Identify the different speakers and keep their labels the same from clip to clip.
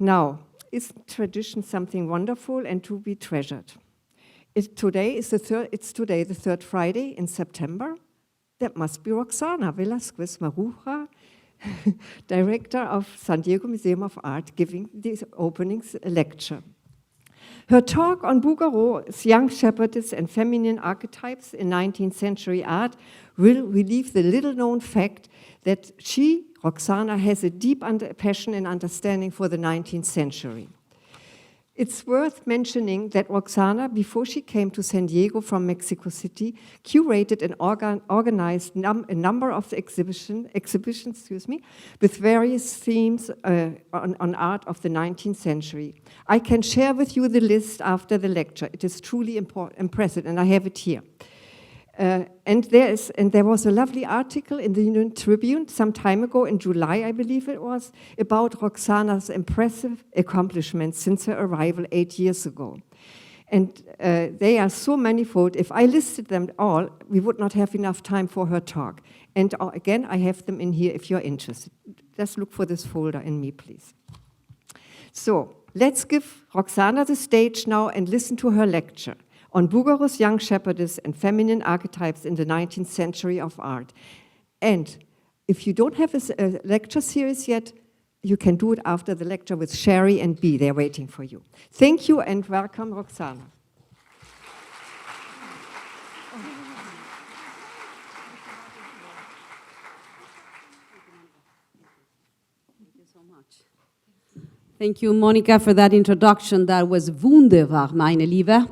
Speaker 1: Now, is tradition something wonderful and to be treasured? Today, the third Friday in September. That must be Roxana Velásquez Maruja, director of San Diego Museum of Art, giving the opening lecture. Her talk on Bouguereau's young shepherdess and feminine archetypes in 19th century art will relieve the little-known fact that she, Roxana, has a deep passion and understanding for the 19th century. It's worth mentioning that Roxana, before she came to San Diego from Mexico City, curated and organized a number of exhibitions with various themes on art of the 19th century. I can share with you the list after the lecture. It is truly impressive, and I have it here. And there was a lovely article in the Union Tribune some time ago, in July, I believe it was, about Roxana's impressive accomplishments since her arrival 8 years ago. And they are so manifold. If I listed them all, we would not have enough time for her talk. And again, I have them in here if you're interested. Just look for this folder in me, please. So let's give Roxana the stage now and listen to her lecture on Bouguereau's young shepherdess and feminine archetypes in the 19th century of art. And if you don't have a lecture series yet, you can do it after the lecture with Sherry and Bee. They're waiting for you. Thank you and welcome, Roxana.
Speaker 2: Thank you so much. Thank you, Monica, for that introduction. That was wunderbar, meine Liebe.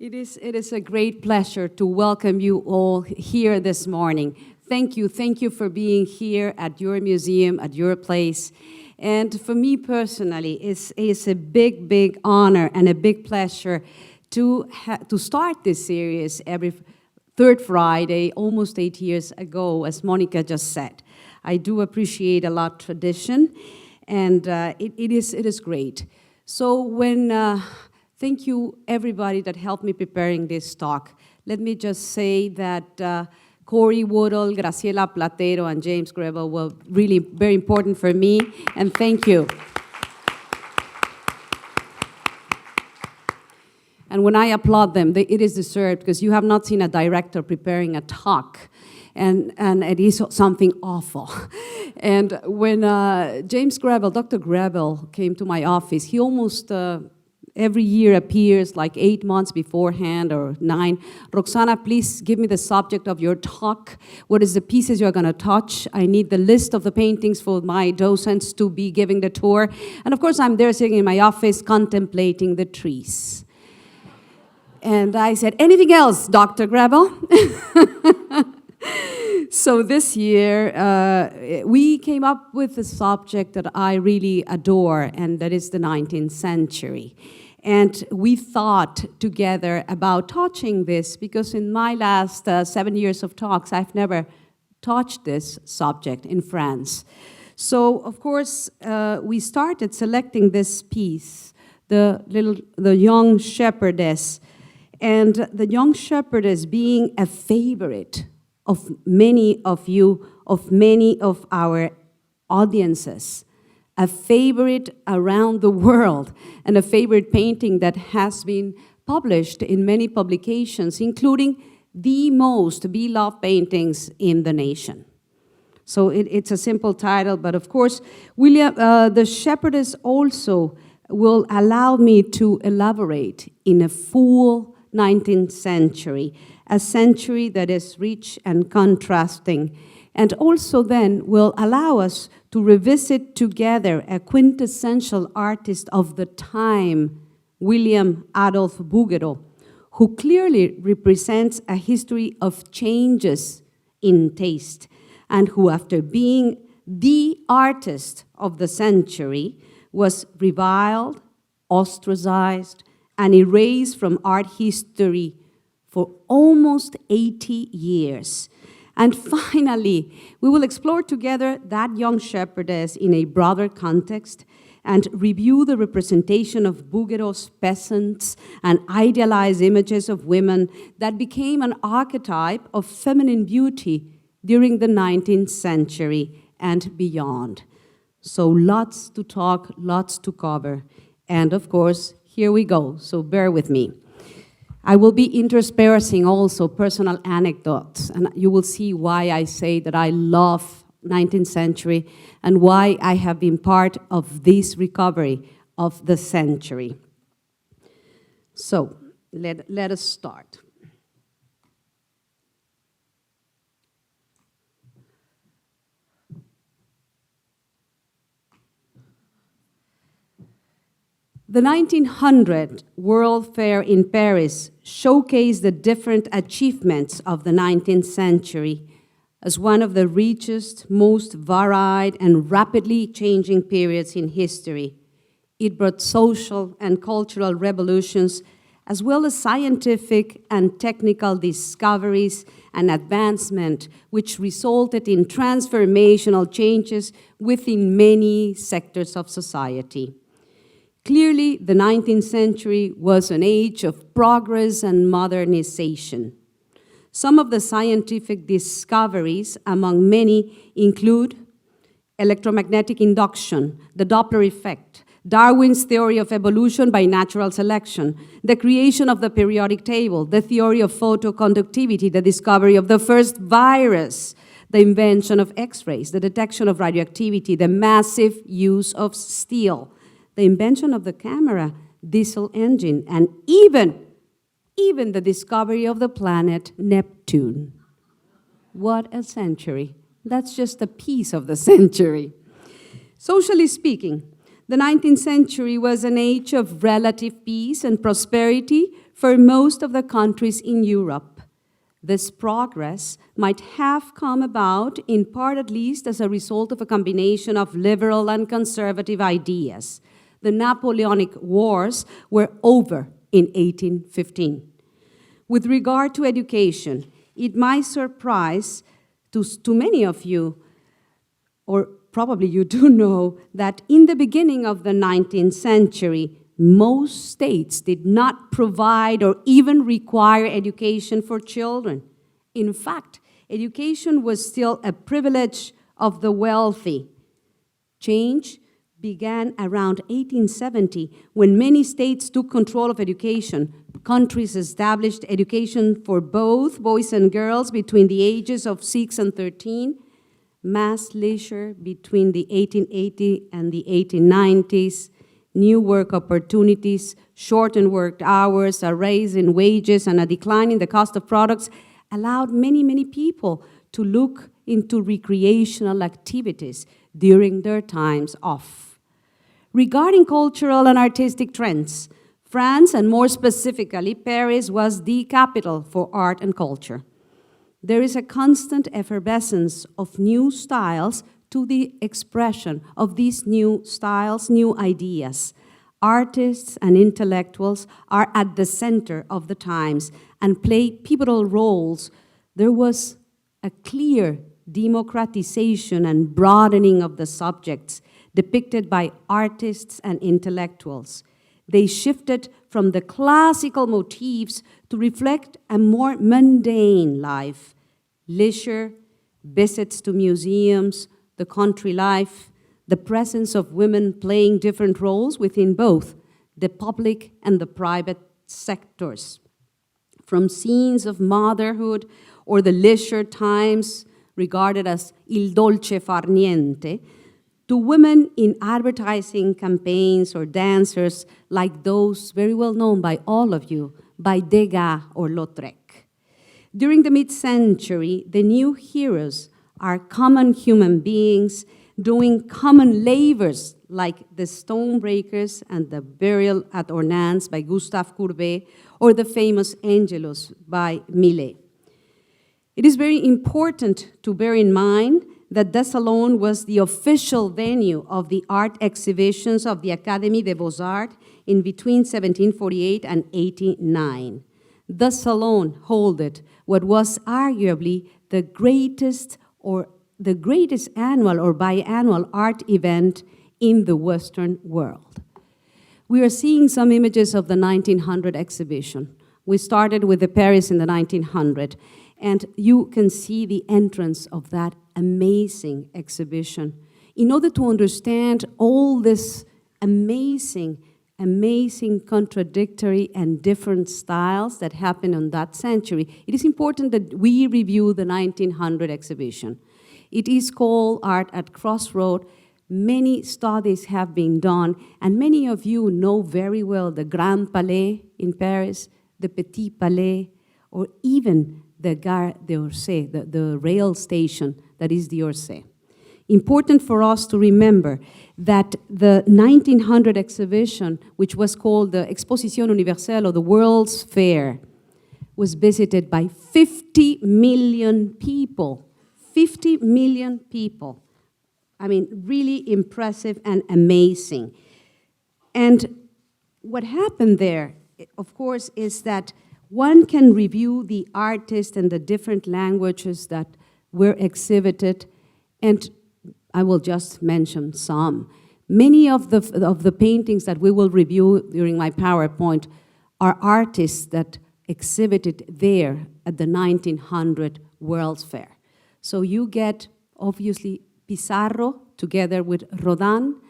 Speaker 2: It is a great pleasure to welcome you all here this morning. Thank you for being here at your museum, at your place. And for me personally, it's a big honor and a big pleasure to start this series every third Friday, almost 8 years ago, as Monica just said. I do appreciate a lot tradition, and it is great. So thank you, everybody that helped me preparing this talk. Let me just say that Corey Woodall, Graciela Platero, and James Greville were really very important for me, and thank you. And when I applaud them, it is deserved, because you have not seen a director preparing a talk, and it is something awful. And when James Greville, Dr. Greville, came to my office, he almost every year appears like 8 months beforehand or 9. Roxana, please give me the subject of your talk. What is the pieces you're going to touch? I need the list of the paintings for my docents to be giving the tour. And of course, I'm there sitting in my office contemplating the trees. And I said, anything else, Dr. Greville? So this year, we came up with a subject that I really adore, and that is the 19th century. And we thought together about touching this, because in my last 7 years of talks, I've never touched this subject in France. So, of course, we started selecting this piece, the young shepherdess, and the young shepherdess being a favorite of many of you, of many of our audiences, a favorite around the world, and a favorite painting that has been published in many publications, including the most beloved paintings in the nation. So it's a simple title, but of course, the Shepherdess also will allow me to elaborate in a full 19th century, a century that is rich and contrasting, and also then will allow us to revisit together a quintessential artist of the time, William Adolph Bouguereau, who clearly represents a history of changes in taste, and who, after being the artist of the century, was reviled, ostracized, and erased from art history for almost 80 years. And finally, we will explore together that young shepherdess in a broader context and review the representation of Bouguereau's peasants and idealized images of women that became an archetype of feminine beauty during the 19th century and beyond. So lots to talk, lots to cover. And of course, here we go, so bear with me. I will be interspersing also personal anecdotes, and you will see why I say that I love 19th century and why I have been part of this recovery of the century. So, let us start. The 1900 World Fair in Paris showcased the different achievements of the 19th century as one of the richest, most varied, and rapidly changing periods in history. It brought social and cultural revolutions, as well as scientific and technical discoveries and advancement, which resulted in transformational changes within many sectors of society. Clearly, the 19th century was an age of progress and modernization. Some of the scientific discoveries, among many, include electromagnetic induction, the Doppler effect, Darwin's theory of evolution by natural selection, the creation of the periodic table, the theory of photoconductivity, the discovery of the first virus, the invention of X-rays, the detection of radioactivity, the massive use of steel, the invention of the camera, diesel engine, and even the discovery of the planet Neptune. What a century. That's just a piece of the century. Socially speaking, the 19th century was an age of relative peace and prosperity for most of the countries in Europe. This progress might have come about, in part at least, as a result of a combination of liberal and conservative ideas. The Napoleonic Wars were over in 1815. With regard to education, it might surprise to many of you, or probably you do know, that in the beginning of the 19th century, most states did not provide or even require education for children. In fact, education was still a privilege of the wealthy. Change began around 1870, when many states took control of education. Countries established education for both boys and girls between the ages of 6 and 13, mass leisure between the 1880s and the 1890s, new work opportunities, shortened work hours, a raise in wages, and a decline in the cost of products allowed many, many people to look into recreational activities during their times off. Regarding cultural and artistic trends, France, and more specifically, Paris, was the capital for art and culture. There is a constant effervescence of new styles to the expression of these new styles, new ideas. Artists and intellectuals are at the center of the times and play pivotal roles. There was a clear democratization and broadening of the subjects depicted by artists and intellectuals. They shifted from the classical motifs to reflect a more mundane life, leisure, visits to museums, the country life, the presence of women playing different roles within both the public and the private sectors. From scenes of motherhood or the leisure times regarded as il dolce far niente, to women in advertising campaigns or dancers like those very well known by all of you, by Degas or Lautrec. During the mid-century, the new heroes are common human beings doing common labors like the Stonebreakers and the Burial at Ornans by Gustave Courbet, or the famous Angelus by Millet. It is very important to bear in mind that the Salone was the official venue of the art exhibitions of the Académie des Beaux-Arts in between 1748 and 1809. The Salone held what was arguably the greatest annual or biannual art event in the Western world. We are seeing some images of the 1900 exhibition. We started with the Paris in the 1900. And you can see the entrance of that amazing exhibition. In order to understand all this amazing contradictory and different styles that happened in that century, it is important that we review the 1900 exhibition. It is called Art at Crossroad. Many studies have been done, and many of you know very well the Grand Palais in Paris, the Petit Palais, or even the Gare d'Orsay, the rail station that is the Orsay. Important for us to remember that the 1900 exhibition, which was called the Exposition Universelle, or the World's Fair, was visited by 50 million people. 50 million people. I mean, really impressive and amazing. And what happened there, of course, is that one can review the artists and the different languages that were exhibited, and I will just mention some. Many of the paintings that we will review during my PowerPoint are artists that exhibited there at the 1900 World's Fair. So you get, obviously, Pissarro together with Rodin,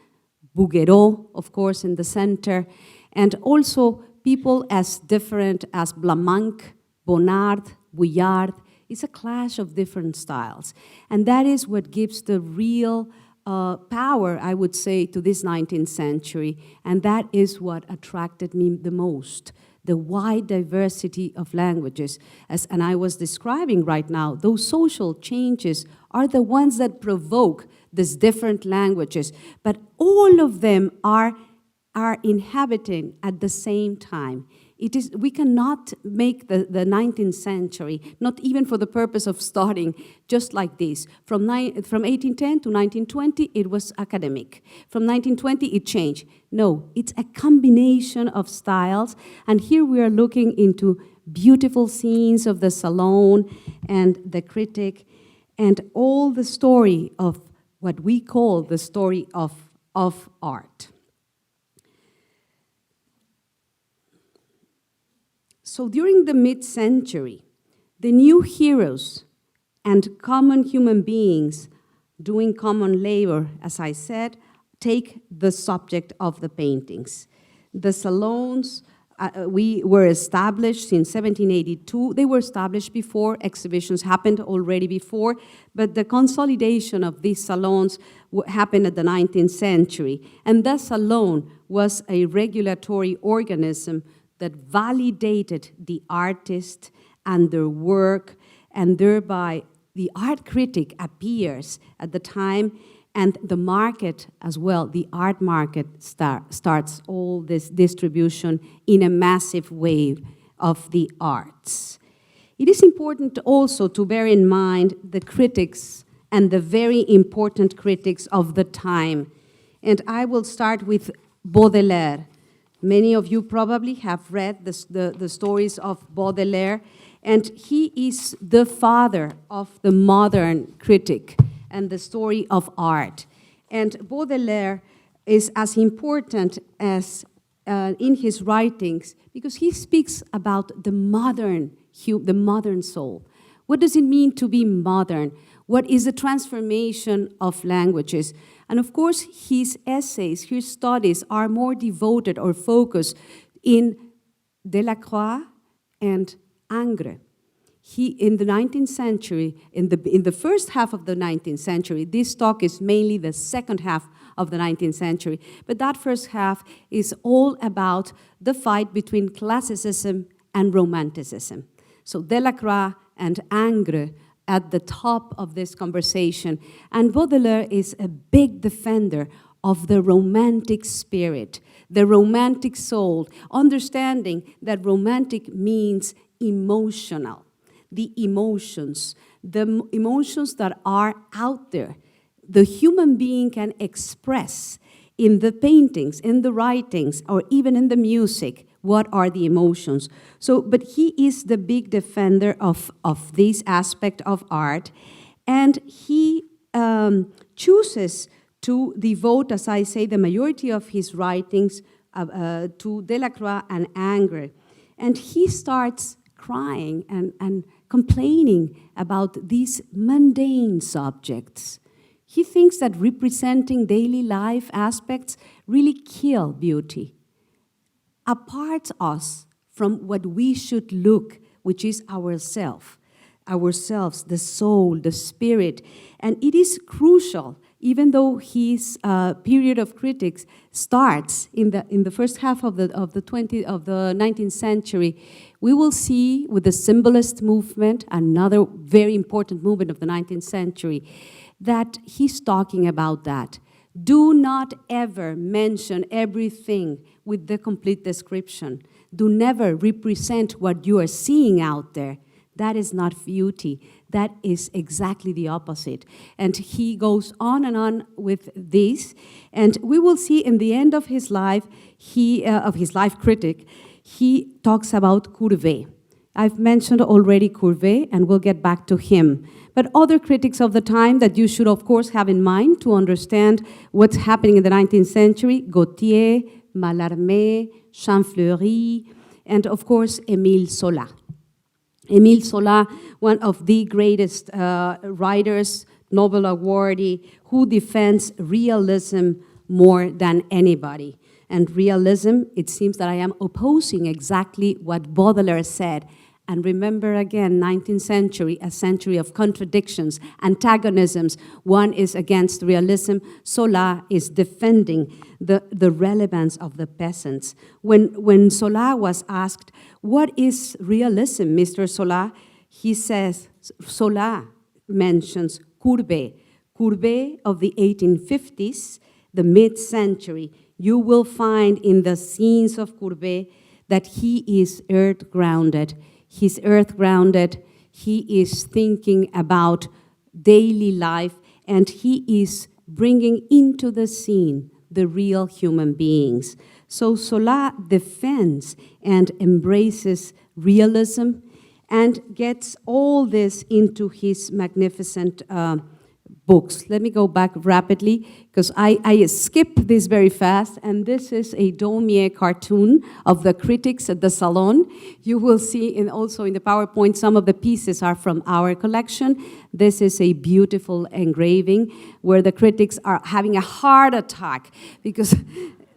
Speaker 2: Bouguereau, of course, in the center, and also people as different as Blancmange, Bonnard, Vuillard. It's a clash of different styles. And that is what gives the real power, I would say, to this 19th century. And that is what attracted me the most, the wide diversity of languages. And I was describing right now, those social changes are the ones that provoke these different languages. But all of them are inhabiting at the same time. We cannot make the 19th century, not even for the purpose of starting just like this. From 1810 to 1920, it was academic. From 1920, it changed. No, it's a combination of styles. And here we are looking into beautiful scenes of the Salone and the critic, and all the story of what we call the story of art. So during the mid-century, the new heroes and common human beings doing common labor, as I said, take the subject of the paintings. The salons we were established in 1782. They were established before, exhibitions happened already before, but the consolidation of these salons happened at the 19th century. And the Salone was a regulatory organism that validated the artist and their work, and thereby the art critic appears at the time, and the market as well, the art market starts all this distribution in a massive wave of the arts. It is important also to bear in mind the critics and the very important critics of the time. And I will start with Baudelaire. Many of you probably have read the stories of Baudelaire, and he is the father of the modern critic and the story of art. And Baudelaire is as important as in his writings because he speaks about the modern soul. What does it mean to be modern? What is the transformation of languages? And of course, his essays, his studies are more devoted or focused in Delacroix and Ingres. In the 19th century, in the first half of the 19th century, this talk is mainly the second half of the 19th century, but that first half is all about the fight between classicism and romanticism. So Delacroix and Ingres at the top of this conversation, and Baudelaire is a big defender of the romantic spirit, the romantic soul, understanding that romantic means emotional. The emotions that are out there, the human being can express in the paintings, in the writings, or even in the music, what are the emotions. So, but he is the big defender of this aspect of art, and he chooses to devote, as I say, the majority of his writings to Delacroix and Ingres. And he starts crying and complaining about these mundane subjects. He thinks that representing daily life aspects really kill beauty, apart us from what we should look, which is ourselves, the soul, the spirit. And it is crucial, even though his period of critics starts in the first half of the 19th century, we will see with the symbolist movement, another very important movement of the 19th century, that he's talking about that. Do not ever mention everything with the complete description. Do never represent what you are seeing out there. That is not beauty. That is exactly the opposite. And he goes on and on with this. And we will see in the end of his life, of his life critic, he talks about Courbet. I've mentioned already Courbet, and we'll get back to him. But other critics of the time that you should, of course, have in mind to understand what's happening in the 19th century, Gautier, Mallarmé, Champfleury, and, of course, Émile Zola. Émile Zola, one of the greatest writers, Nobel awardee, who defends realism more than anybody. And realism, it seems that I am opposing exactly what Baudelaire said. And remember again, 19th century, a century of contradictions, antagonisms. One is against realism. Zola is defending the relevance of the peasants. When Zola was asked, what is realism, Mr. Zola? He says, Zola mentions Courbet. Courbet of the 1850s, the mid-century. You will find in the scenes of Courbet that he is earth-grounded. He's earth-grounded, he is thinking about daily life, and he is bringing into the scene the real human beings. So Zola defends and embraces realism and gets all this into his magnificent books. Let me go back rapidly, because I skipped this very fast, and this is a Daumier cartoon of the critics at the Salone. You will see also in the PowerPoint some of the pieces are from our collection. This is a beautiful engraving where the critics are having a heart attack, because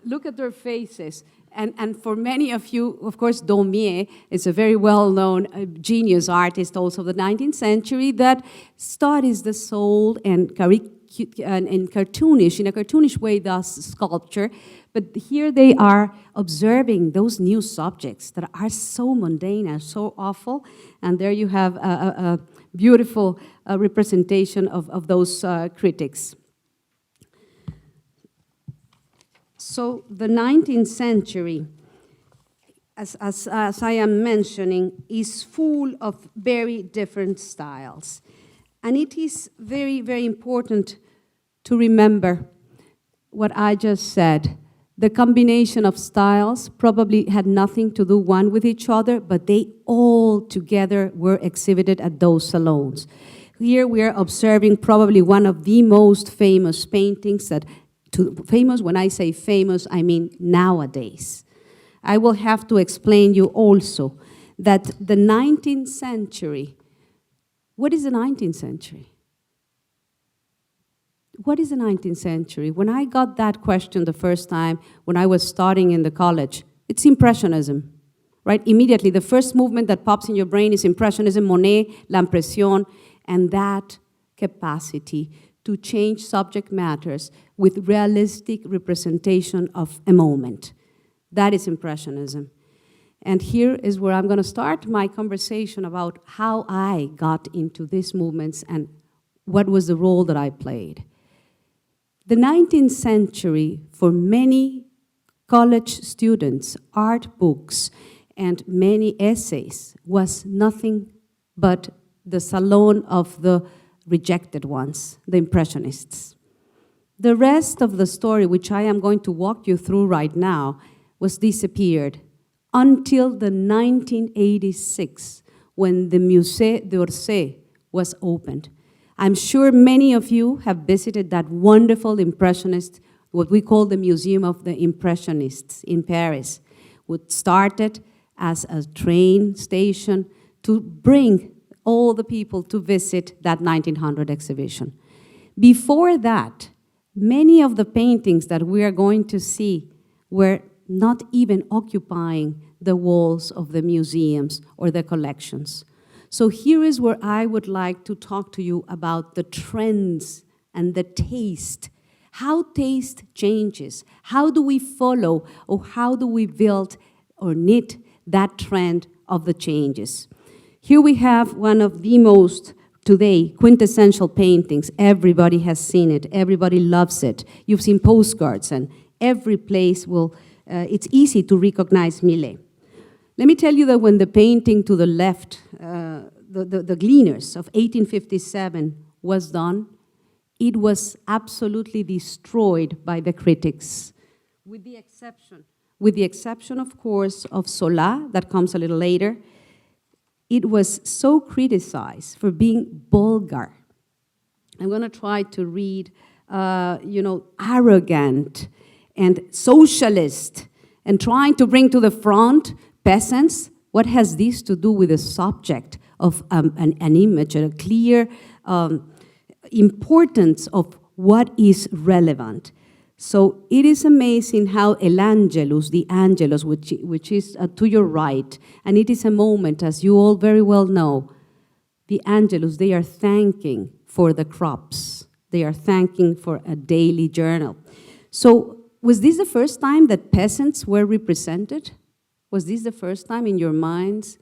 Speaker 2: look at their faces. And for many of you, of course, Daumier is a very well-known genius artist also of the 19th century that studies the soul and cartoonish, in a cartoonish way, does sculpture. But here they are observing those new subjects that are so mundane and so awful. And there you have a beautiful representation of those critics. So the 19th century, as I am mentioning, is full of very different styles. And it is very, very important to remember what I just said. The combination of styles probably had nothing to do one with each other, but they all together were exhibited at those salons. Here we are observing probably one of the most famous paintings that famous, when I say famous, I mean nowadays. I will have to explain you also that the 19th century, what is the 19th century? What is the 19th century? When I got that question the first time, when I was studying in the college, it's Impressionism, right? Immediately, the first movement that pops in your brain is Impressionism, Monet, L'Impression, and that capacity to change subject matters with realistic representation of a moment. That is Impressionism. And here is where I'm going to start my conversation about how I got into these movements and what was the role that I played. The 19th century, for many college students, art books, and many essays was nothing but the salon of the rejected ones, the Impressionists. The rest of the story, which I am going to walk you through right now, was disappeared until the 1986, when the Musée d'Orsay was opened. I'm sure many of you have visited that wonderful Impressionist, what we call the Museum of the Impressionists in Paris, which started as a train station to bring all the people to visit that 1900 exhibition. Before that, many of the paintings that we are going to see were not even occupying the walls of the museums or the collections. So here is where I would like to talk to you about the trends and the taste. How taste changes. How do we follow, or how do we build or knit that trend of the changes? Here we have one of the most, today, quintessential paintings. Everybody has seen it. Everybody loves it. You've seen postcards, and every place will, it's easy to recognize Millet. Let me tell you that when the painting to the left, the Gleaners of 1857 was done, it was absolutely destroyed by the critics, with the exception, of course, of Zola, that comes a little later. It was so criticized for being vulgar. I'm going to try to read, arrogant and socialist, and trying to bring to the front peasants. What has this to do with the subject of an image, a clear importance of what is relevant? So it is amazing how El Angelus, the Angelus, which is to your right, and it is a moment, as you all very well know, the Angelus, they are thanking for the crops. They are thanking for a daily journal. So was this the first time that peasants were represented? Was this the first time in your minds?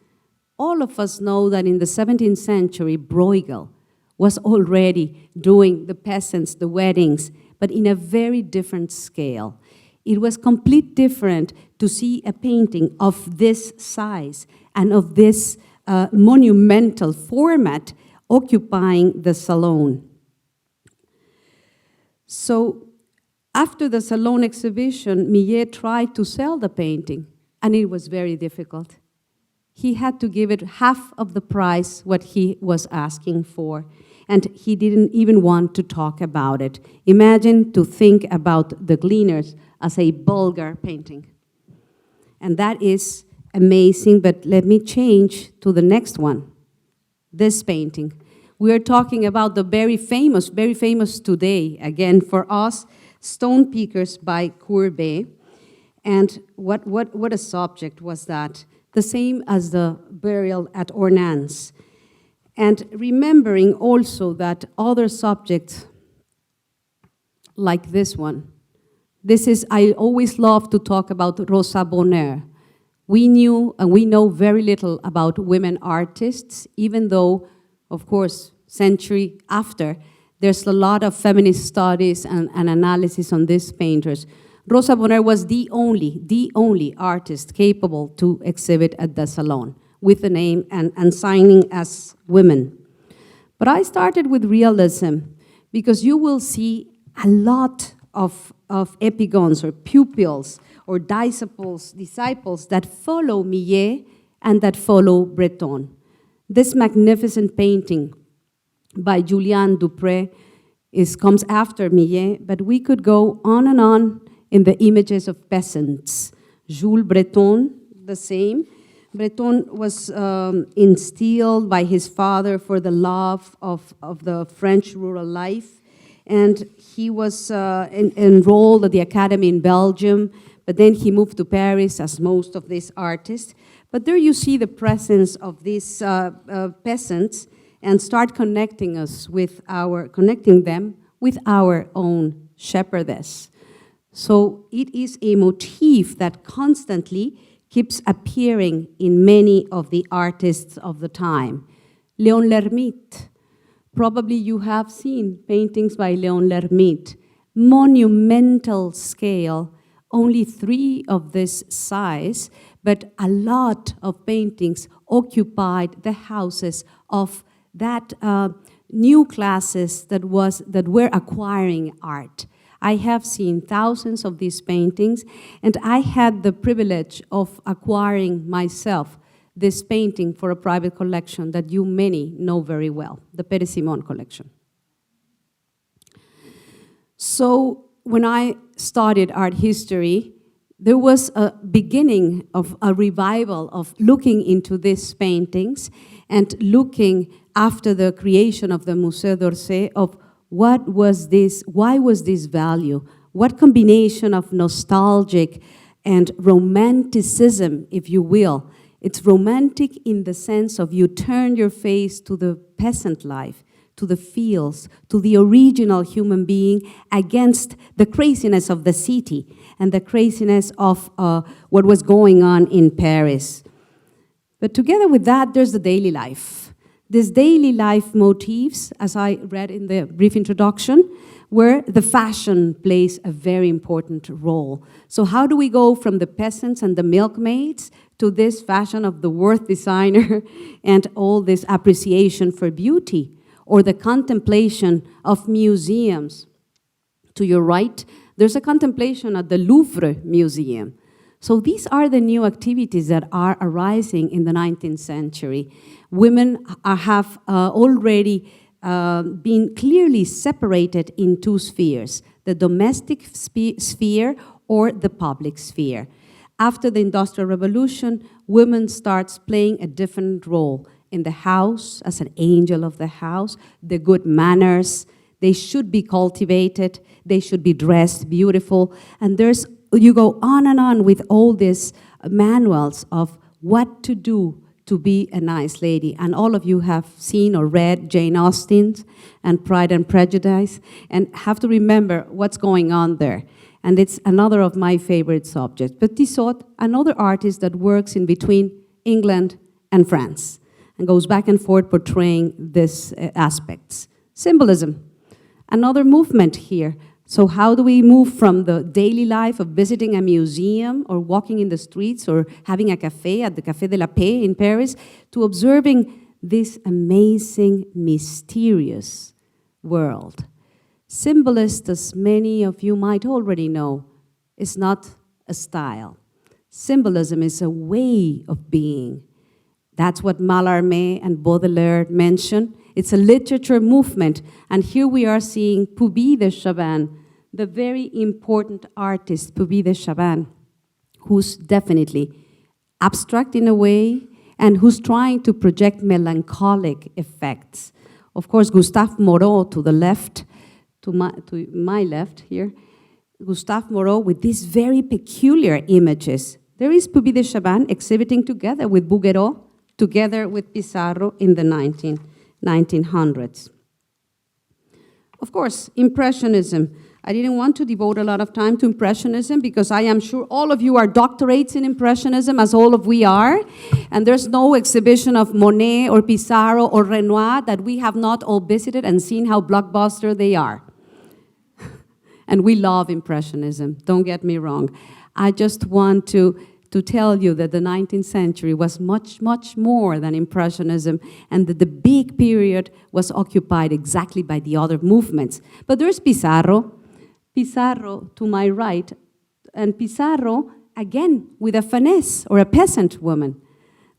Speaker 2: All of us know that in the 17th century, Bruegel was already doing the peasants, the weddings, but in a very different scale. It was completely different to see a painting of this size and of this monumental format occupying the Salone. So after the Salone exhibition, Millet tried to sell the painting, and it was very difficult. He had to give it half of the price what he was asking for, and he didn't even want to talk about it. Imagine to think about the Gleaners as a vulgar painting. And that is amazing, but let me change to the next one, this painting. We are talking about the very famous today, again for us, Stone Pickers by Courbet. And what a subject was that? The same as the burial at Ornans. And remembering also that other subjects like this one. This is, I always love to talk about Rosa Bonheur. We knew and we know very little about women artists, even though, of course, century after, there's a lot of feminist studies and analysis on these painters. Rosa Bonheur was the only artist capable to exhibit at the Salone with the name and signing as women. But I started with realism because you will see a lot of epigons or pupils or disciples that follow Millet and that follow Breton. This magnificent painting by Julien Dupré comes after Millet, but we could go on and on in the images of peasants. Jules Breton, the same. Breton was instilled by his father for the love of the French rural life, and he was enrolled at the academy in Belgium, but then he moved to Paris, as most of these artists. But there you see the presence of these peasants and start connecting them with our own shepherdess. So it is a motif that constantly keeps appearing in many of the artists of the time. Léon Lermite, probably you have seen paintings by Léon Lermite, monumental scale, only 3 of this size, but a lot of paintings occupied the houses of that new classes that were acquiring art. I have seen thousands of these paintings, and I had the privilege of acquiring myself this painting for a private collection that you many know very well, the Pere Simon collection. So when I studied art history, there was a beginning of a revival of looking into these paintings and looking after the creation of the Musée d'Orsay of what was this, why was this value, what combination of nostalgic and romanticism, if you will. It's romantic in the sense of you turn your face to the peasant life, to the fields, to the original human being against the craziness of the city and the craziness of what was going on in Paris. But together with that, there's the daily life. These daily life motifs, as I read in the brief introduction, where the fashion plays a very important role. So how do we go from the peasants and the milkmaids to this fashion of the worth designer and all this appreciation for beauty, or the contemplation of museums? To your right, there's a contemplation at the Louvre Museum. So these are the new activities that are arising in the 19th century. Women have already been clearly separated in two spheres, the domestic sphere or the public sphere. After the Industrial Revolution, women starts playing a different role in the house, as an angel of the house, the good manners. They should be cultivated, they should be dressed beautiful, and you go on and on with all these manuals of what to do to be a nice lady. And all of you have seen or read Jane Austen's and Pride and Prejudice, and have to remember what's going on there. And it's another of my favorite subjects. But Tissot, another artist that works in between England and France, and goes back and forth portraying these aspects. Symbolism, another movement here. So how do we move from the daily life of visiting a museum or walking in the streets or having a cafe at the Café de la Paix in Paris to observing this amazing, mysterious world? Symbolist, as many of you might already know, is not a style. Symbolism is a way of being. That's what Mallarmé and Baudelaire mention. It's a literature movement, and here we are seeing Puvis de Chavannes, the very important artist, Puvis de Chavannes, who's definitely abstract in a way, and who's trying to project melancholic effects. Of course, Gustave Moreau to the left, to my left here, Gustave Moreau with these very peculiar images. There is Puvis de Chavannes exhibiting together with Bouguereau, together with Pissarro in the 1900s. Of course, Impressionism. I didn't want to devote a lot of time to Impressionism because I am sure all of you are doctorates in Impressionism, as all of we are, and there's no exhibition of Monet or Pissarro or Renoir that we have not all visited and seen how blockbuster they are. And we love Impressionism, don't get me wrong. I just want to tell you that the 19th century was much, much more than Impressionism, and that the big period was occupied exactly by the other movements. But there's Pissarro to my right, and Pissarro, again, with a finesse, or a peasant woman.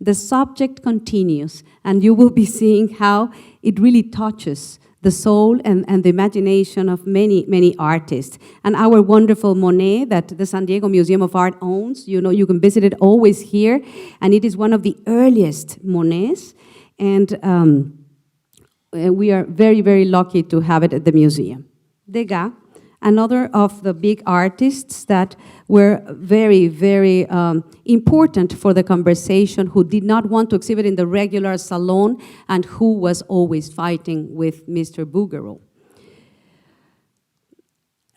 Speaker 2: The subject continues, and you will be seeing how it really touches the soul and the imagination of many, many artists. And our wonderful Monet that the San Diego Museum of Art owns, you know, you can visit it always here, and it is one of the earliest Monets, and we are very, very lucky to have it at the museum. Degas, another of the big artists that were very, very important for the conversation, who did not want to exhibit in the regular Salone, and who was always fighting with Mr. Bouguereau.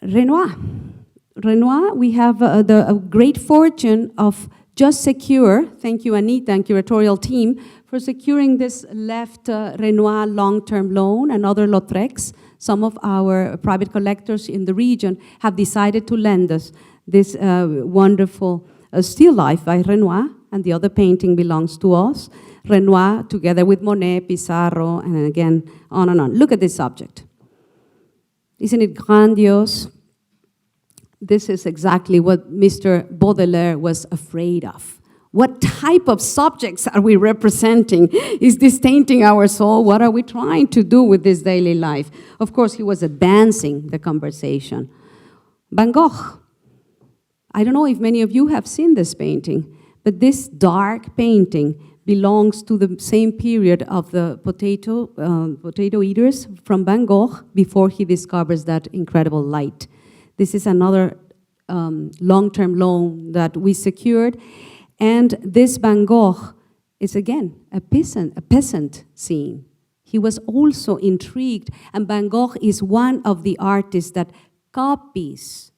Speaker 2: Renoir, we have the great fortune of just secure, thank you Anita and curatorial team, for securing this left Renoir long-term loan and other Lautrecs. Some of our private collectors in the region have decided to lend us this wonderful still life by Renoir, and the other painting belongs to us. Renoir together with Monet, Pissarro, and again, on and on. Look at this subject. Isn't it grandiose? This is exactly what Mr. Baudelaire was afraid of. What type of subjects are we representing? Is this tainting our soul? What are we trying to do with this daily life? Of course, he was advancing the conversation. Van Gogh, I don't know if many of you have seen this painting, but this dark painting belongs to the same period of the potato eaters from Van Gogh before he discovers that incredible light. This is another long-term loan that we secured. And this Van Gogh is, again, a peasant scene. He was also intrigued, and Van Gogh is one of the artists that copies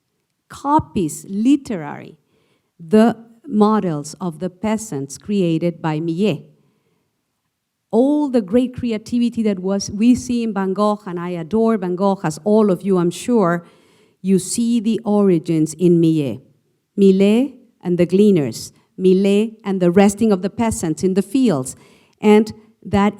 Speaker 2: literally the models of the peasants created by Millet. All the great creativity that we see in Van Gogh, and I adore Van Gogh, as all of you, I'm sure, you see the origins in Millet. Millet and the gleaners, Millet and the resting of the peasants in the fields. And that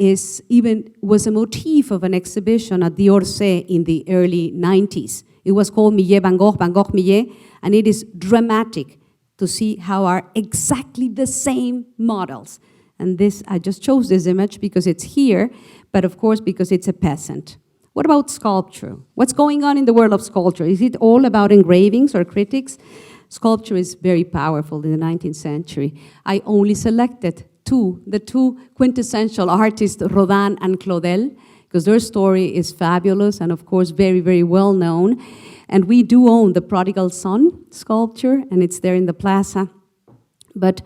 Speaker 2: was a motif of an exhibition at the Orsay in the early 90s. It was called Millet Van Gogh, Millet, and it is dramatic to see how are exactly the same models. And this, I just chose this image because it's here, but of course because it's a peasant. What about sculpture? What's going on in the world of sculpture? Is it all about engravings or critics? Sculpture is very powerful in the 19th century. I only selected the two quintessential artists, Rodin and Claudel, because their story is fabulous and of course very, very well known. And we do own the Prodigal Son sculpture, and it's there in the plaza. But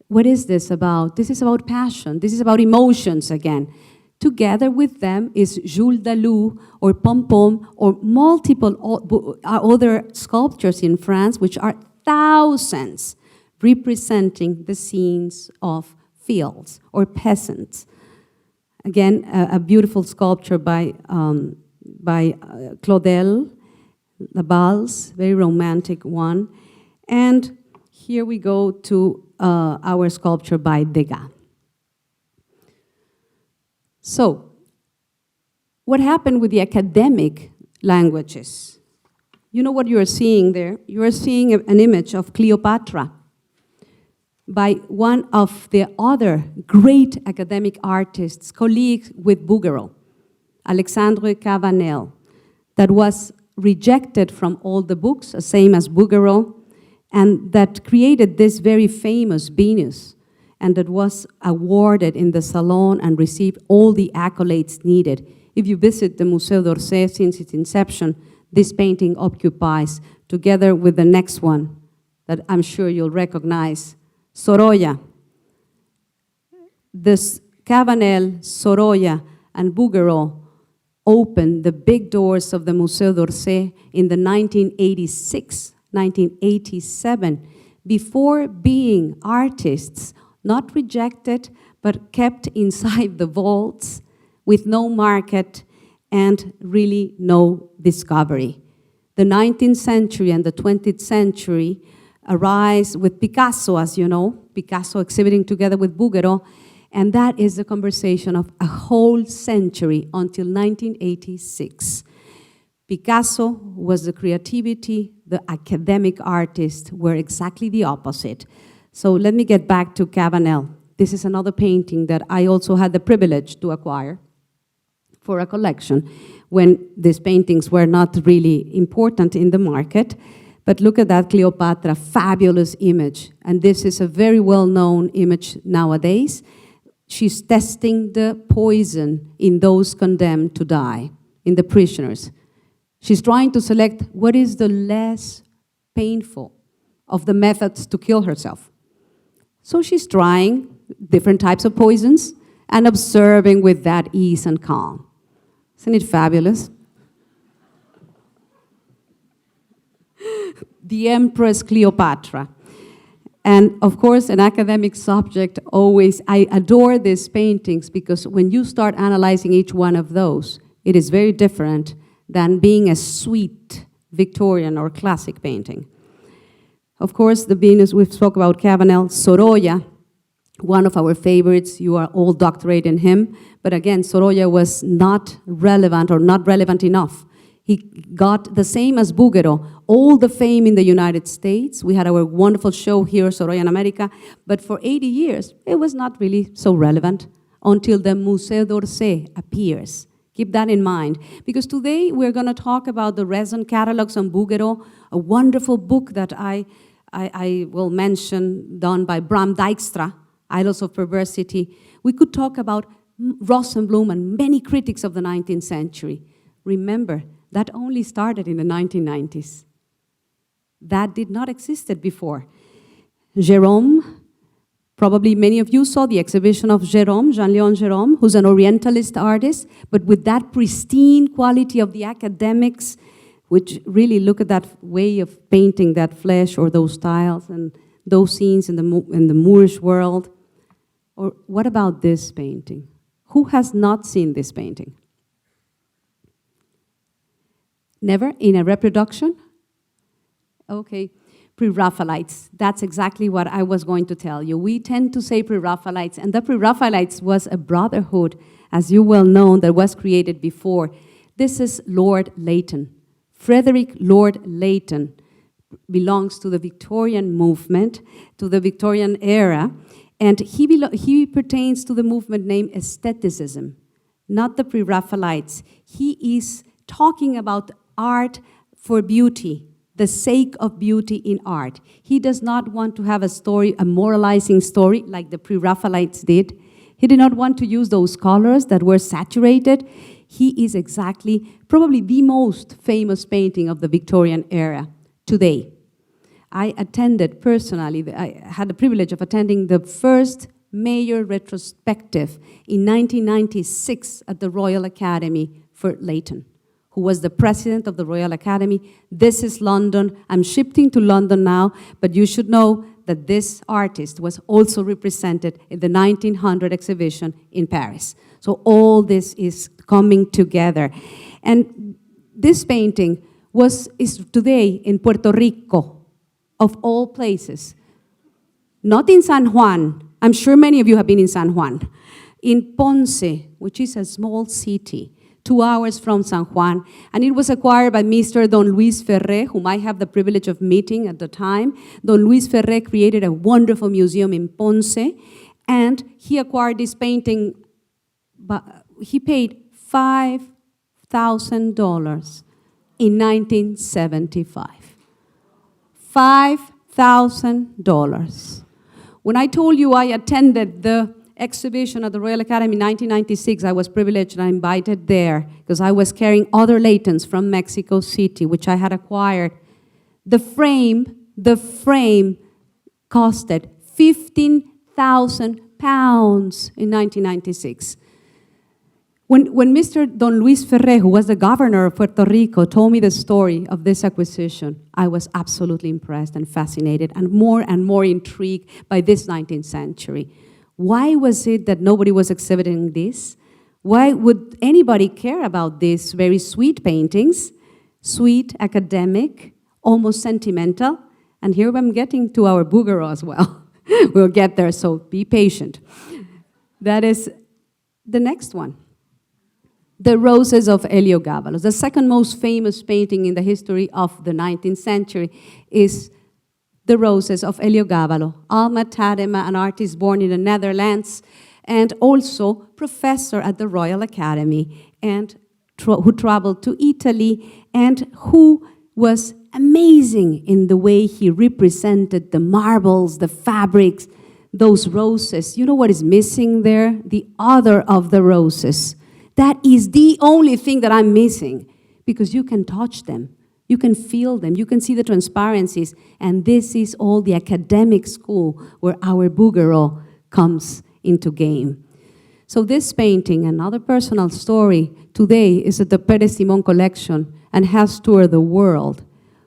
Speaker 2: what is this about? This is about passion. This is about emotions again. Together with them is Jules Dalou or Pom-Pom or multiple other sculptures in France, which are thousands, representing the scenes of fields or peasants. Again, a beautiful sculpture by Claudel, La Balse, very romantic one. And here we go to our sculpture by Degas. So, what happened with the academic languages? You know what you are seeing there? You are seeing an image of Cleopatra by one of the other great academic artists, colleagues with Bouguereau, Alexandre Cavanel, that was rejected from all the books, same as Bouguereau, and that created this very famous Venus, and that was awarded in the Salone and received all the accolades needed. If you visit the Musée d'Orsay since its inception, this painting occupies, together with the next one that I'm sure you'll recognize, Sorolla. This Cavanel, Sorolla, and Bouguereau opened the big doors of the Musée d'Orsay in the 1986, 1987, before being artists, not rejected, but kept inside the vaults with no market and really no discovery. The 19th century and the 20th century arise with Picasso, as you know, Picasso exhibiting together with Bouguereau, and that is the conversation of a whole century until 1986. Picasso was the creativity, the academic artist were exactly the opposite. So let me get back to Cavanel. This is another painting that I also had the privilege to acquire for a collection when these paintings were not really important in the market. But look at that Cleopatra, fabulous image. And this is a very well-known image nowadays. She's testing the poison in those condemned to die, in the prisoners. She's trying to select what is the less painful of the methods to kill herself. So she's trying different types of poisons and observing with that ease and calm. Isn't it fabulous? The Empress Cleopatra. And of course, an academic subject always, I adore these paintings because when you start analyzing each one of those, it is very different than being a sweet Victorian or classic painting. Of course, the Venus, we've spoke about Cavanel, Sorolla, one of our favorites, you are all doctorate in him, but again, Sorolla was not relevant or not relevant enough. He got the same as Bouguereau, all the fame in the United States. We had our wonderful show here, Sorolla in America, but for 80 years, it was not really so relevant until the Musée d'Orsay appears. Keep that in mind, because today we're going to talk about the resin catalogs on Bouguereau, a wonderful book that I I will mention, done by Bram Dijkstra, Idols of Perversity. We could talk about Rosenblum and many critics of the 19th century. Remember, that only started in the 1990s. That did not exist before. Jérôme, probably many of you saw the exhibition of Jérôme, Jean-Léon Jérôme, who's an Orientalist artist, but with that pristine quality of the academics, which really look at that way of painting that flesh or those styles and those scenes in the Moorish world. Or what about this painting? Who has not seen this painting? Never? In a reproduction? Okay. PreRaphaelites. That's exactly what I was going to tell you. We tend to say PreRaphaelites, and the PreRaphaelites was a brotherhood, as you well know, that was created before. This is Lord Leighton. Frederick Lord Leighton belongs to the Victorian movement, to the Victorian era, and he pertains to the movement named aestheticism, not the PreRaphaelites. He is talking about art for beauty, the sake of beauty in art. He does not want to have a story, a moralizing story like the PreRaphaelites did. He did not want to use those colors that were saturated. He is exactly, probably the most famous painting of the Victorian era today. I attended personally, I had the privilege of attending the first major retrospective in 1996 at the Royal Academy for Leighton, who was the president of the Royal Academy. This is London. I'm shifting to London now, but you should know that this artist was also represented in the 1900 exhibition in Paris. So all this is coming together. And this painting is today in Puerto Rico, of all places. Not in San Juan. I'm sure many of you have been in San Juan. In Ponce, which is a small city, 2 hours from San Juan, and it was acquired by Mr. Don Luis Ferré, whom I have the privilege of meeting at the time. Don Luis Ferré created a wonderful museum in Ponce, and he acquired this painting, but he paid $5,000 in 1975. $5,000. When I told you I attended the exhibition at the Royal Academy in 1996, I was privileged and I invited there because I was carrying other Leightons from Mexico City, which I had acquired. The frame costed 15,000 pounds in 1996. When Mr. Don Luis Ferré, who was the governor of Puerto Rico, told me the story of this acquisition, I was absolutely impressed and fascinated and more intrigued by this 19th century. Why was it that nobody was exhibiting this? Why would anybody care about these very sweet paintings? Sweet, academic, almost sentimental. And here I'm getting to our Bouguereau as well. We'll get there, so be patient. That is the next one. The Roses of Elio Cavallo. The second most famous painting in the history of the 19th century is The Roses of Elio Cavallo. Alma Tadema, an artist born in the Netherlands, and also professor at the Royal Academy, and who traveled to Italy, and who was amazing in the way he represented the marbles, the fabrics, those roses. You know what is missing there? The other of the roses. That is the only thing that I'm missing, because you can touch them, you can feel them, you can see the transparencies, and this is all the academic school where our Bouguereau comes into game. So this painting, another personal story, today is at the Pérez Simón collection and has toured the world.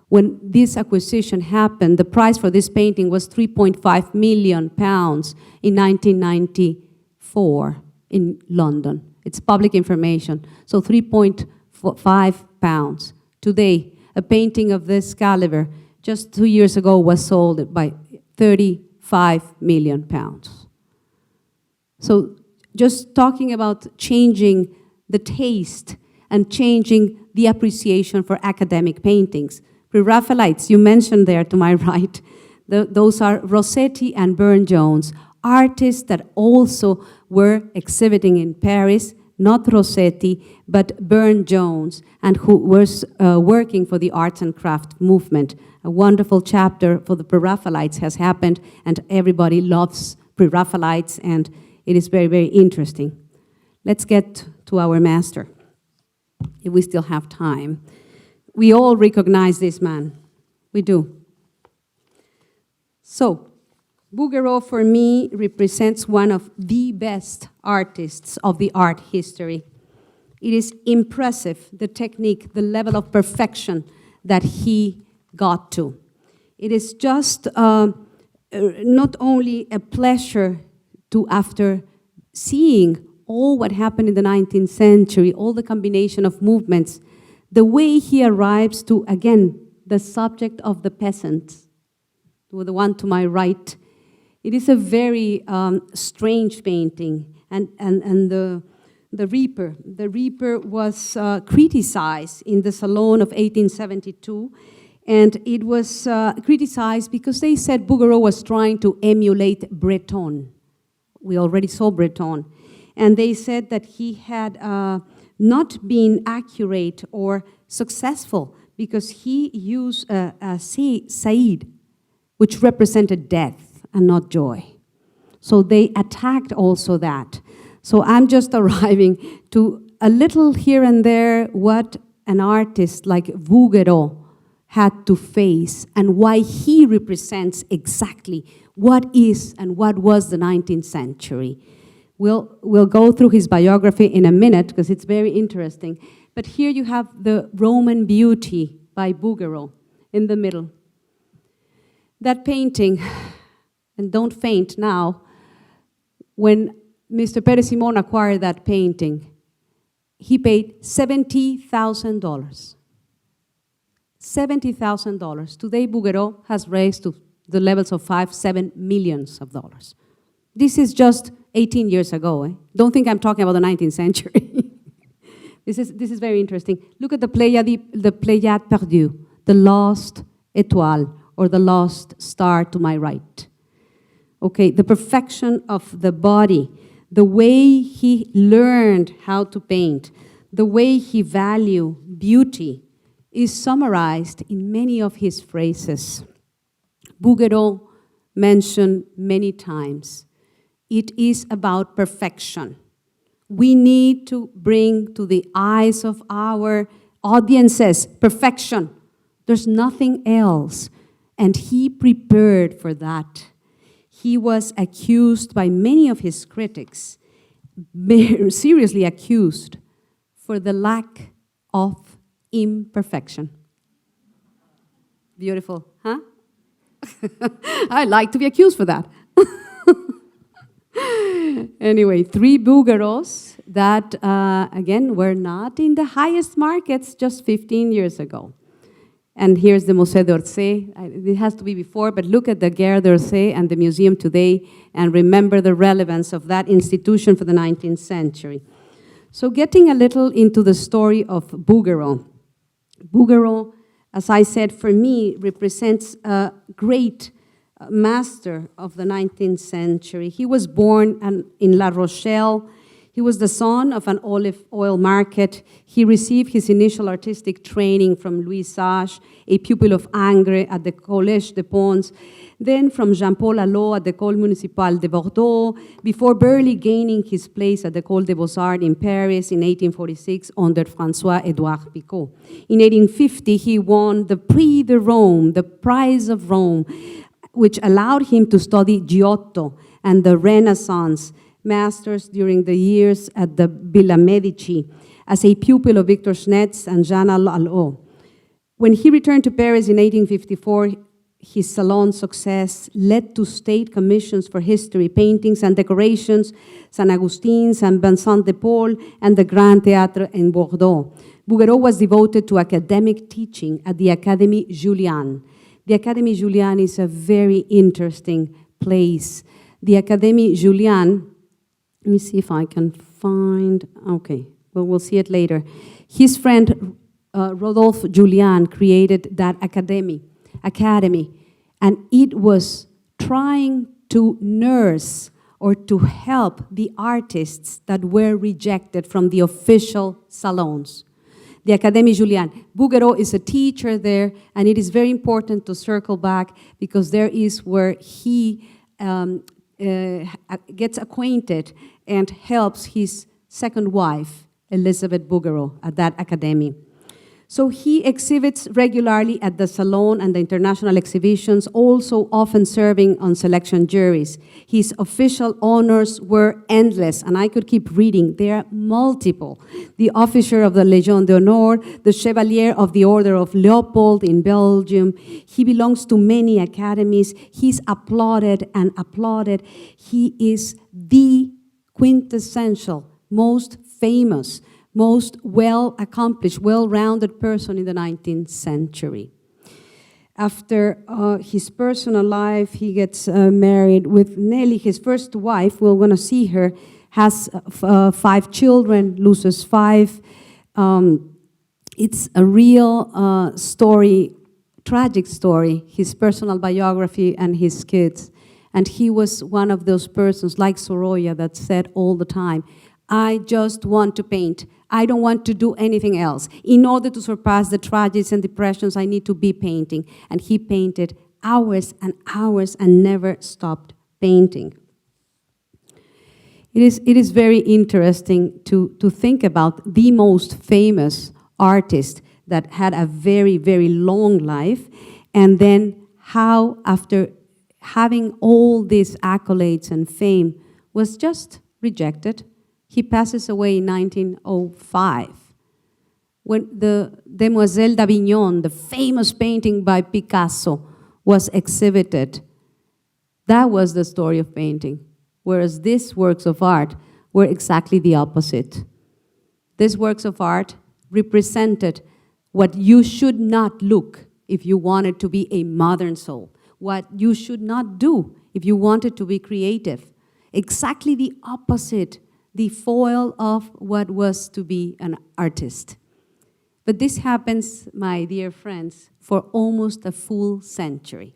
Speaker 2: When this acquisition happened, the price for this painting was 3.5 million pounds in 1994 in London. It's public information, so 3.5 pounds. Today, a painting of this caliber, just 2 years ago, was sold by 35 million pounds. So just talking about changing the taste and changing the appreciation for academic paintings. PreRaphaelites, you mentioned there to my right, those are Rossetti and Burne-Jones, artists that also were exhibiting in Paris. not Rossetti, but Burne-Jones, and who was working for the arts and craft movement. A wonderful chapter for the PreRaphaelites has happened, and everybody loves PreRaphaelites, and it is very, very interesting. Let's get to our master, if we still have time. We all recognize this man. We do. So, Bouguereau, for me, represents one of the best artists of the art history. It is impressive, the technique, the level of perfection that he got to. It is just not only a pleasure to, after seeing all what happened in the 19th century, all the combination of movements, the way he arrives to, again, the subject of the peasant, the one to my right. It is a very strange painting, and the Reaper. The Reaper was criticized in the Salone of 1872, and it was criticized because they said Bouguereau was trying to emulate Breton. We already saw Breton. And they said that he had not been accurate or successful because he used a Saïd, which represented death and not joy. So they attacked also that. So I'm just arriving to a little here and there what an artist like Bouguereau had to face and why he represents exactly what is and what was the 19th century. We'll go through his biography in a minute because it's very interesting. But here you have the Roman Beauty by Bouguereau in the middle. That painting, and don't faint now, when Mr. Pérez Simón acquired that painting, he paid $70,000. $70,000. Today, Bouguereau has raised to the levels of $5-7 million. This is just 18 years ago. Don't think I'm talking about the 19th century. This is very interesting. Look at the Pléiade perdue, the lost étoile, or the lost star to my right. Okay, the perfection of the body, the way he learned how to paint, the way he valued beauty is summarized in many of his phrases. Bouguereau mentioned many times, it is about perfection. We need to bring to the eyes of our audiences perfection. There's nothing else. And he prepared for that. He was accused by many of his critics, seriously accused, for the lack of imperfection. Beautiful, huh? I like to be accused for that. Anyway, 3 Bouguereaus that, again, were not in the highest markets just 15 years ago. And here's the Musée d'Orsay. It has to be before, but look at the Gare d'Orsay and the museum today and remember the relevance of that institution for the 19th century. So getting a little into the story of Bouguereau. Bouguereau, as I said, for me, represents a great master of the 19th century. He was born in La Rochelle. He was the son of an olive oil market. He received his initial artistic training from Louis Sage, a pupil of Ingres at the Collège des Ponts, then from Jean-Paul Allot at the École Municipale de Bordeaux, before barely gaining his place at the École des Beaux-Arts in Paris in 1846 under François-Édouard Picot. In 1850, he won the Prix de Rome, the Prize of Rome, which allowed him to study Giotto and the Renaissance masters during the years at the Villa Medici as a pupil of Victor Schnetz and Jean Allot. When he returned to Paris in 1854, his Salone success led to state commissions for history, paintings and decorations, Saint Augustin, Saint Vincent de Paul, and the Grand Théâtre in Bordeaux. Bouguereau was devoted to academic teaching at the Académie Julian. The Académie Julian is a very interesting place. The Académie Julian, let me see if I can find, okay, well, we'll see it later. His friend Rodolphe Julian created that academy, and it was trying to nurse or to help the artists that were rejected from the official salons. The Académie Julian. Bouguereau is a teacher there, and it is very important to circle back because there is where he gets acquainted and helps his second wife, Elizabeth Bouguereau, at that academy. So he exhibits regularly at the Salone and the international exhibitions, also often serving on selection juries. His official honors were endless, and I could keep reading. There are multiple. The Officer of the Légion d'Honneur, the Chevalier of the Order of Leopold in Belgium. He belongs to many academies. He's applauded and applauded. He is the quintessential, most famous, most well-accomplished, well-rounded person in the 19th century. After his personal life, he gets married with Nelly, his first wife. We're going to see her, has 5 children, loses 5. It's a real story, tragic story, his personal biography and his kids. And he was one of those persons, like Sorolla, that said all the time, I just want to paint. I don't want to do anything else. In order to surpass the tragedies and depressions, I need to be painting. And he painted hours and hours and never stopped painting. It is very interesting to think about the most famous artist that had a very, very long life, and then how, after having all these accolades and fame, was just rejected. He passes away in 1905. When the Demoiselle d'Avignon, the famous painting by Picasso, was exhibited, that was the story of painting, whereas these works of art were exactly the opposite. These works of art represented what you should not look if you wanted to be a modern soul, what you should not do if you wanted to be creative. Exactly the opposite, the foil of what was to be an artist. But this happens, my dear friends, for almost a full century.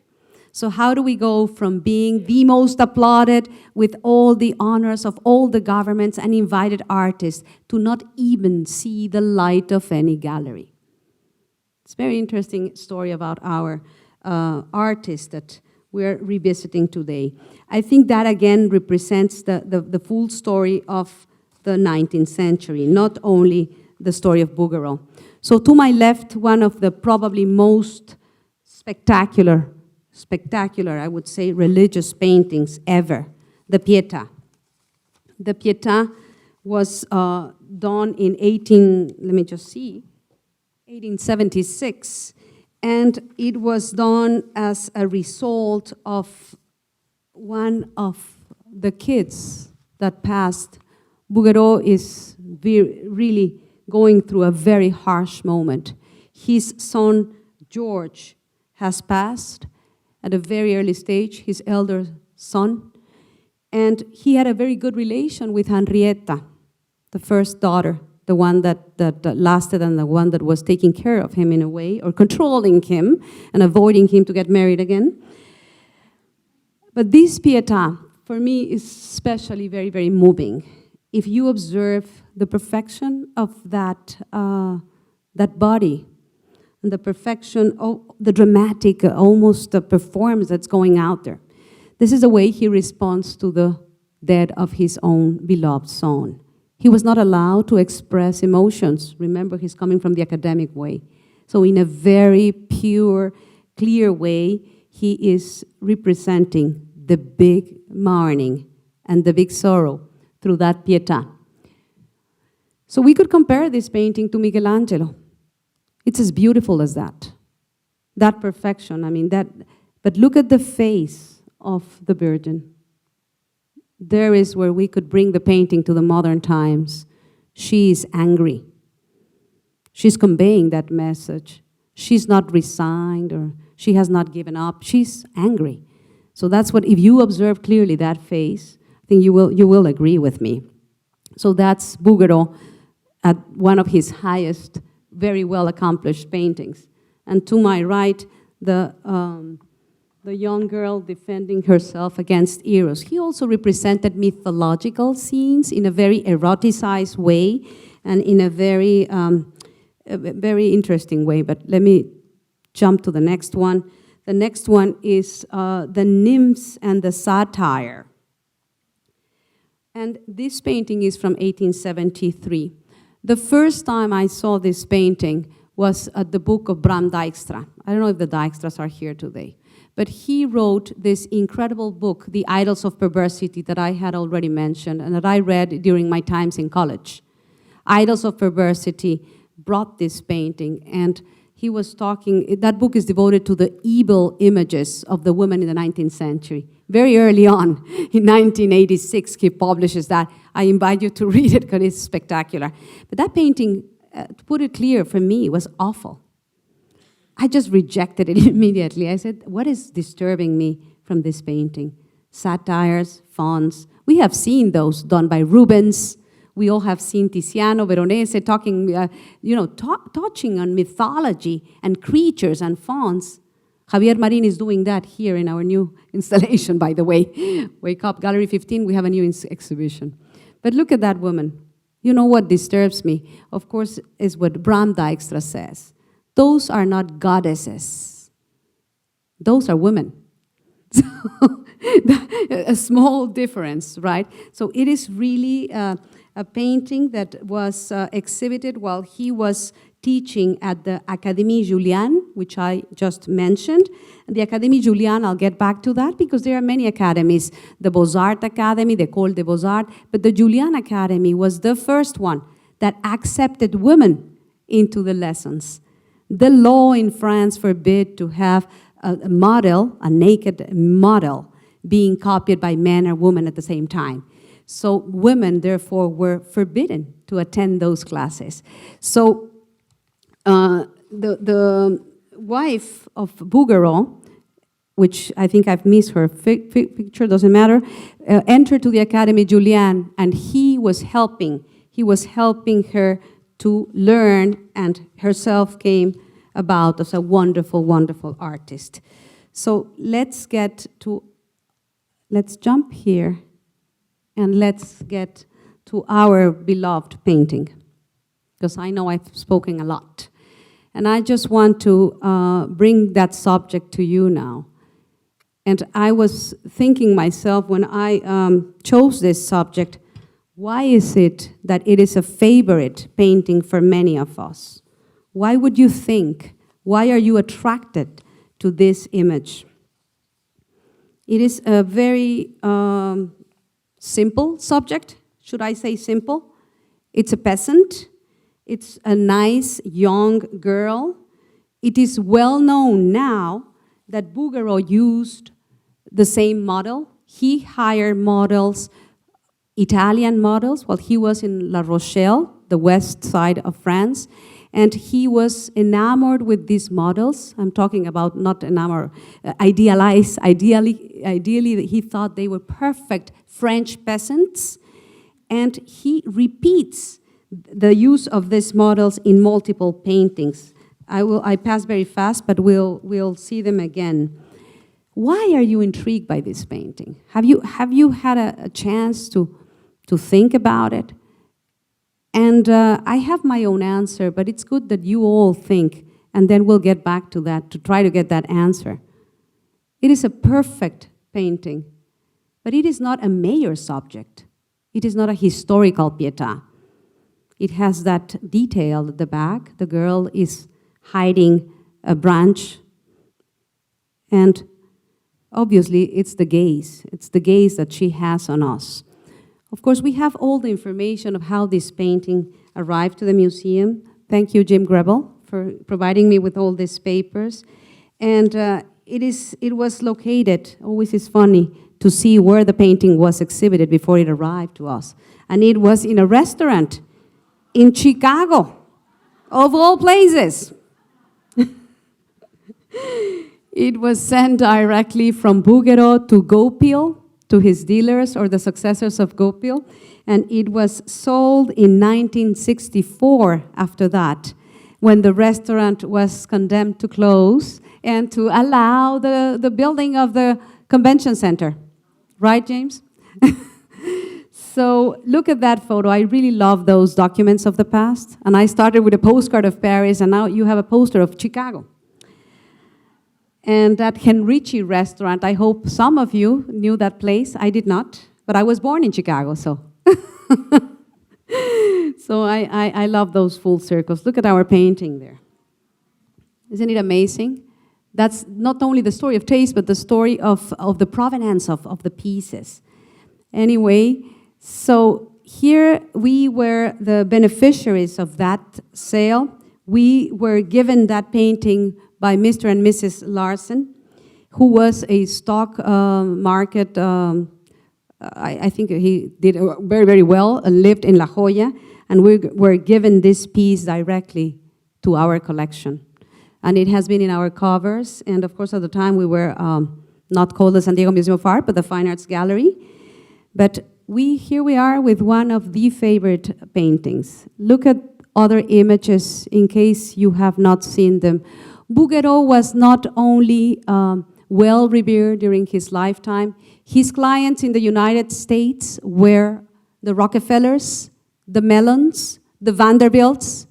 Speaker 2: So how do we go from being the most applauded with all the honors of all the governments and invited artists to not even see the light of any gallery? It's a very interesting story about our artist that we're revisiting today. I think that again represents the full story of the 19th century, not only the story of Bouguereau. So to my left, one of the probably most spectacular, I would say, religious paintings ever, the Pietà. The Pietà was done in 1876, and it was done as a result of one of the kids that passed. Bouguereau is really going through a very harsh moment. His son, George, has passed at a very early stage, his elder son, and he had a very good relation with Henrietta, the first daughter, the one that lasted and the one that was taking care of him in a way, or controlling him and avoiding him to get married again. But this Pietà, for me, is especially very, very moving. If you observe the perfection of that body, and the perfection, the dramatic, almost the performance that's going out there. This is the way he responds to the death of his own beloved son. He was not allowed to express emotions. Remember, he's coming from the academic way. So in a very pure, clear way, he is representing the big mourning and the big sorrow through that Pietà. So we could compare this painting to Michelangelo. It's as beautiful as that perfection, but look at the face of the Virgin. There is where we could bring the painting to the modern times. She is angry. She's conveying that message. She's not resigned, or she has not given up. She's angry. So that's what, if you observe clearly that face, I think you will agree with me. So that's Bouguereau at one of his highest, very well accomplished paintings. And to my right, the the young girl defending herself against Eros. He also represented mythological scenes in a very eroticized way and in a very interesting way. But let me jump to the next one. The next one is the nymphs and the satire. And this painting is from 1873. The first time I saw this painting was at the book of Bram Dijkstra. I don't know if the Dijkstras are here today, but he wrote this incredible book, The Idols of Perversity, that I had already mentioned and that I read during my times in college. Idols of Perversity brought this painting, and he was talking, that book is devoted to the evil images of the women in the 19th century. Very early on, in 1986, he publishes that. I invite you to read it because it's spectacular. But that painting, to put it clear, for me, was awful. I just rejected it immediately. I said, what is disturbing me from this painting? Satires, fawns. We have seen those done by Rubens. We all have seen Tiziano, Veronese talking, touching on mythology and creatures and fawns. Javier Marin is doing that here in our new installation, by the way. Wake Up, Gallery 15, we have a new exhibition. But look at that woman. You know what disturbs me, of course, is what Bram Dijkstra says. Those are not goddesses. Those are women. So, a small difference, right? So it is really a painting that was exhibited while he was teaching at the Académie Julian, which I just mentioned. The Académie Julian, I'll get back to that because there are many academies. The Beaux-Arts Academy, the École des Beaux-Arts, but the Julian Academy was the first one that accepted women into the lessons. The law in France forbid to have a model, a naked model, being copied by men or women at the same time. So women, therefore, were forbidden to attend those classes. So the wife of Bouguereau, which I think I've missed her picture, doesn't matter, entered to the Académie Julian, and he was helping her to learn, and herself came about as a wonderful, wonderful artist. So let's jump here, and let's get to our beloved painting, because I know I've spoken a lot. And I just want to bring that subject to you now. And I was thinking myself when I chose this subject, why is it that it is a favorite painting for many of us? Why would you think? Why are you attracted to this image? It is a very simple subject. Should I say simple? It's a peasant. It's a nice young girl. It is well known now that Bouguereau used the same model. He hired models, Italian models, while he was in La Rochelle, the west side of France, and he was enamored with these models. I'm talking about not enamored, idealized. Ideally, he thought they were perfect French peasants, and he repeats the use of these models in multiple paintings. I pass very fast, but we'll see them again. Why are you intrigued by this painting? Have you had a chance to think about it? And I have my own answer, but it's good that you all think, and then we'll get back to that to try to get that answer. It is a perfect painting, but it is not a major subject. It is not a historical pietà. It has that detail at the back. The girl is hiding a branch, and obviously it's the gaze. It's the gaze that she has on us. Of course, we have all the information of how this painting arrived to the museum. Thank you, Jim Grebel, for providing me with all these papers. And it was located, always is funny, to see where the painting was exhibited before it arrived to us. And it was in a restaurant in Chicago, of all places. It was sent directly from Bouguereau to Goupil, to his dealers or the successors of Goupil, and it was sold in 1964 after that, when the restaurant was condemned to close, and to allow the building of the convention center. Right, James? So look at that photo. I really love those documents of the past. And I started with a postcard of Paris, and now you have a poster of Chicago. And that Henrici restaurant, I hope some of you knew that place. I did not, but I was born in Chicago, so. So I love those full circles. Look at our painting there. Isn't it amazing? That's not only the story of taste, but the story of the provenance of the pieces. Anyway, so here we were the beneficiaries of that sale. We were given that painting by Mr. and Mrs. Larson, who was a stock market, I think he did very, very well, lived in La Jolla, and we were given this piece directly to our collection. And it has been in our covers, and of course at the time we were not called the San Diego Museum of Art, but the Fine Arts Gallery. But here we are with one of the favorite paintings. Look at other images in case you have not seen them. Bouguereau was not only well revered during his lifetime, his clients in the United States were the Rockefellers, the Mellons, the Vanderbilts,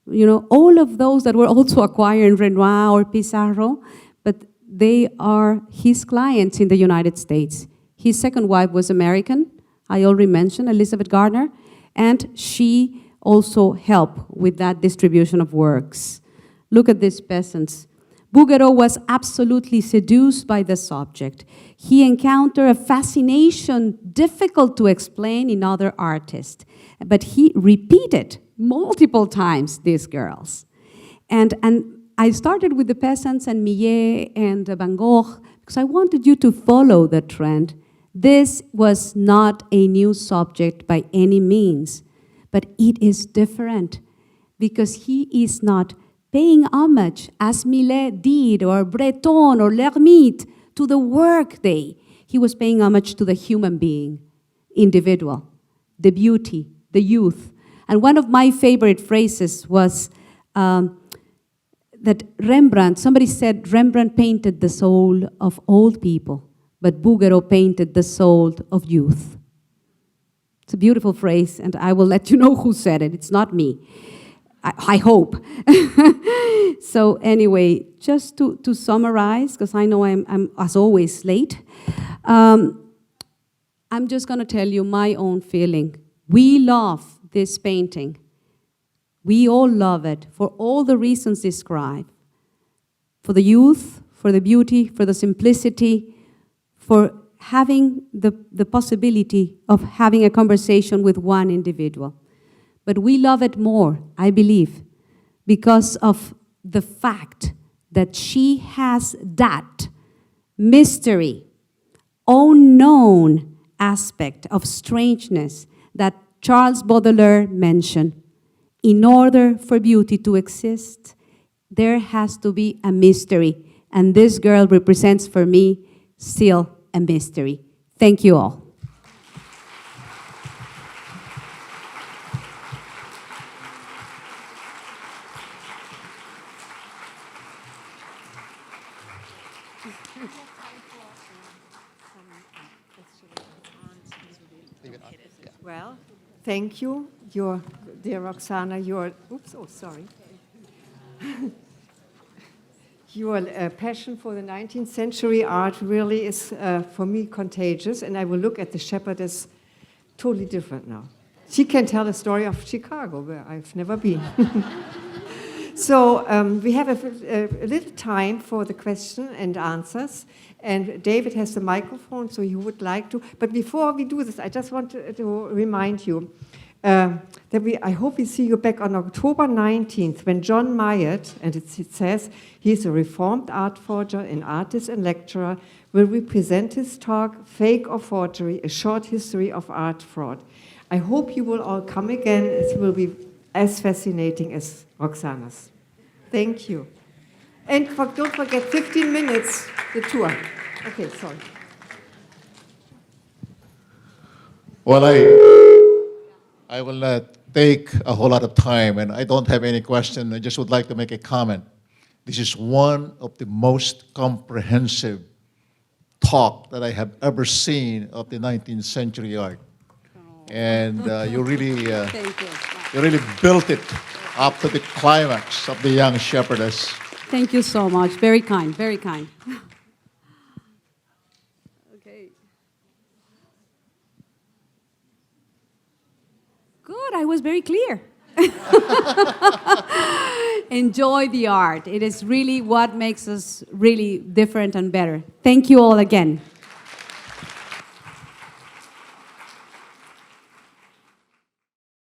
Speaker 2: you know, all of those that were also acquiring Renoir or Pissarro, but they are his clients in the United States. His second wife was American, I already mentioned, Elizabeth Gardner, and she also helped with that distribution of works. Look at these peasants. Bouguereau was absolutely seduced by the subject. He encountered a fascination difficult to explain in other artists, but he repeated multiple times these girls. And I started with the peasants and Millet and Van Gogh because I wanted you to follow the trend. This was not a new subject by any means, but it is different because he is not paying homage, as Millet did, or Breton, or L'Hermite, to the workday. He was paying homage to the human being, individual, the beauty, the youth. And one of my favorite phrases was that Rembrandt, somebody said Rembrandt painted the soul of old people, but Bouguereau painted the soul of youth. It's a beautiful phrase, and I will let you know who said it. It's not me. I hope. So anyway, just to summarize, because I know I'm as always late, I'm just going to tell you my own feeling. We love this painting. We all love it for all the reasons described. For the youth, for the beauty, for the simplicity, for having the possibility of having a conversation with one individual. But we love it more, I believe, because of the fact that she has that mystery, unknown aspect of strangeness that Charles Baudelaire mentioned. In order for beauty to exist, there has to be a mystery. And this girl represents for me still a mystery. Thank you all.
Speaker 1: Well, thank you, dear Roxana. Your passion for the 19th century art really is, for me, contagious, and I will look at the Shepherdess totally different now. She can tell a story of Chicago, where I've never been. So we have a little time for the question and answers, and David has the microphone, so he would like to. But before we do this, I just want to remind you that I hope we see you back on October 19th, when John Myatt, and it says he's a reformed art forger, an artist and lecturer, will represent his talk, Fake or Forgery, a short history of art fraud. I hope you will all come again. It will be as fascinating as Roxana's. Thank you. And don't forget, 15 minutes, the tour. Okay, sorry.
Speaker 3: Well, I will not take a whole lot of time, and I don't have any question. I just would like to make a comment. This is one of the most comprehensive talk that I have ever seen of the 19th century art. And you really
Speaker 2: Thank you.
Speaker 3: you really built it up to the climax of the young shepherdess.
Speaker 2: Thank you so much. Very kind, very kind. Okay. Good, I was very clear. Enjoy the art. It is really what makes us really different and better. Thank you all again.